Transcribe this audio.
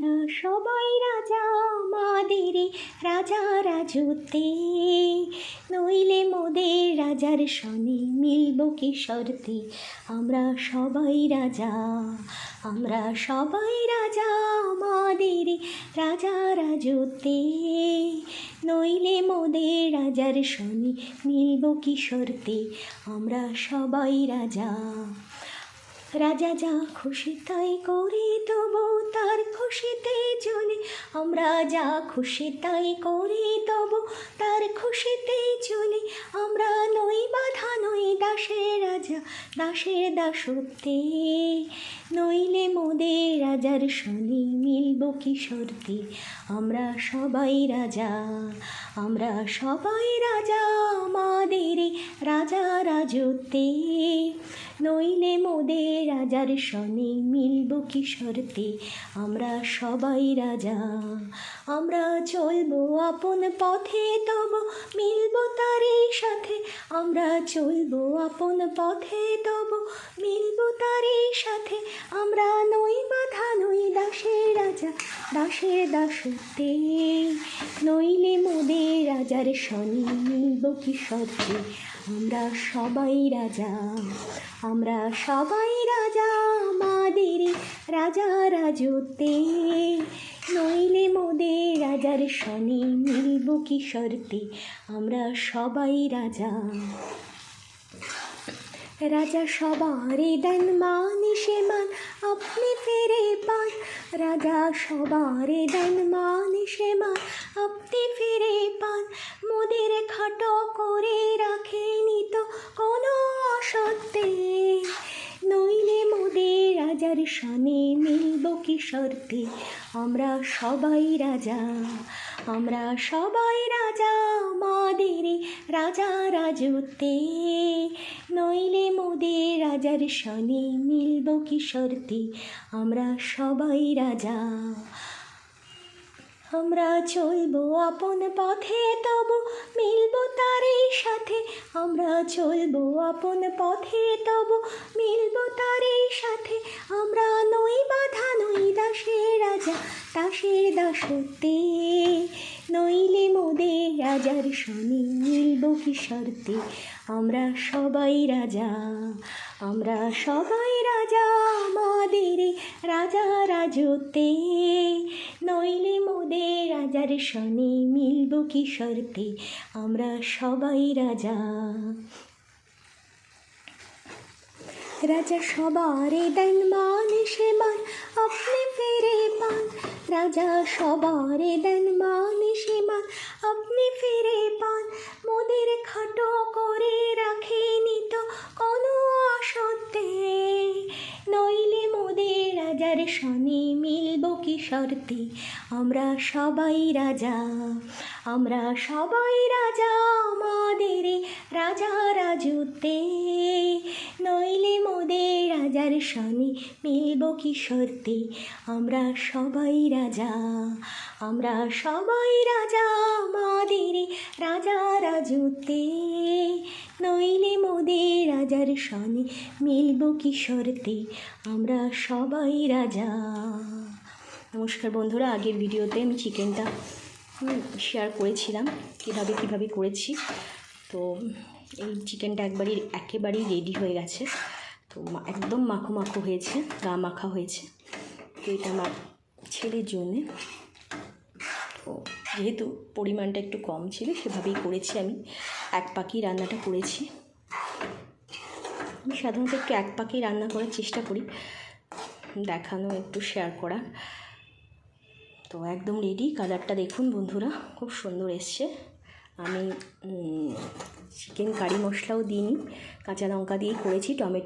আমরা সবাই রাজা আমাদের রাজা রাজত্বে, নইলে মোদের রাজার সনে মিলব কি শর্তে। আমরা সবাই রাজা, আমরা সবাই রাজা আমাদের রাজা রাজত্বে, নইলে মোদের রাজার সনে মিলব কি শর্তে। আমরা সবাই রাজা। রাজা যা খুশি তাই করি তবু তার খুশিতে চলি, আমরা যা খুশি তাই করি তবু তার খুশিতে চলি। আমরা নই বাধা নই দাসের রাজা, দাসের দাসত্বে, নইলে মোদের রাজার সনে মিলব কি শর্তে। আমরা সবাই রাজা, আমরা সবাই রাজা আমাদের রাজা রাজত্বে, নইলে মোদের রাজার সনে মিলব কি শর্তে। আমরা সবাই রাজা। আমরা চলবো আপন পথে তবু মিলব তারই সাথে, আমরা চলবো আপন পথে তবু মিলব তারই সাথে। আমরা নই বাধা নই দাসের রাজা, দাসের দাসত্বে, নইলে মোদের রাজার সনে মিলব কি শর্তে। আমরা সবাই রাজা, আমরা সবাই রাজা আমাদের রাজা রাজত্বে, নইলে মোদের রাজার সনে মিলব কি শর্তে। আমরা সবাই রাজা। রাজা সবারে দেন মান সে মান আপনি ফিরে পান, রাজা সবারে দেন মান সে মান আপনি ফিরে পান। মোদের খাটো করে রাখেনি তো কোনো অসত্যে, নইলে মোদের রাজার সনে মিলব কি শর্তে। আমরা সবাই রাজা, আমরা সবাই রাজা আমাদের রাজা রাজত্বে, নইলে মোদের রাজার সনে মিলব কি শর্তে। আমরা সবাই রাজা। আমরা চলবো আপন পথে তবু মিলব তারই সাথে, আমরা চলবো আপন পথে তবু মিলব তারই সাথে। আমরা নই বাধা নই দাসের রাজা, দাসের দাসত্বে, নইলে মোদের রাজার সনে মিলব কি শর্তে। আমরা সবাই রাজা, আমরা সবাই রাজা আমাদের রাজা রাজত্বে, নইলে মোদের রাজার সনে মিলব কি শর্তে। আমরা সবাই রাজা। রাজা সবারে দেন মান সে মান আপনি ফিরে পান, রাজা সবারে দেন মান সে মান আপনি ফিরে পান। মোদের খাটো করে রাখেনি তো কোনো অসত্যে, নইলে মোদের রাজার সনে মিলব কি শর্তে। আমরা সবাই রাজা, আমরা সবাই রাজা আমাদের রাজা রাজত্বে, নইলে মোদের রাজার সনে মিলব কি শর্তে। আমরা সবাই রাজা, আমরা সবাই রাজা আমাদের রাজা রাজত্বে, নইলে মোদের রাজার সনে মিলব কি শর্তে। আমরা সবাই রাজা। নমস্কার বন্ধুরা, আগের ভিডিওতে আমি চিকেনটা শেয়ার করেছিলাম কিভাবে করেছি। তো এই চিকেনটা একেবারেই রেডি হয়ে গেছে। তো একদম মাখো মাখো হয়েছে, গা মাখা হয়েছে। তো এটা আমার ছেলের জন্যে। তো যেহেতু পরিমাণটা একটু কম ছিল সেভাবেই করেছি। আমি এক পাকি রান্নাটা করেছি। আমি সাধারণত একটু এক পাকি রান্না করার চেষ্টা করি, দেখানো একটু শেয়ার করা। তো একদম রেডি। কালারটা দেখুন বন্ধুরা, খুব সুন্দর এসছে। আমি চিকেন কারি মশলাও দিইনি, কাঁচা লঙ্কা দিয়েই করেছি, টমেটো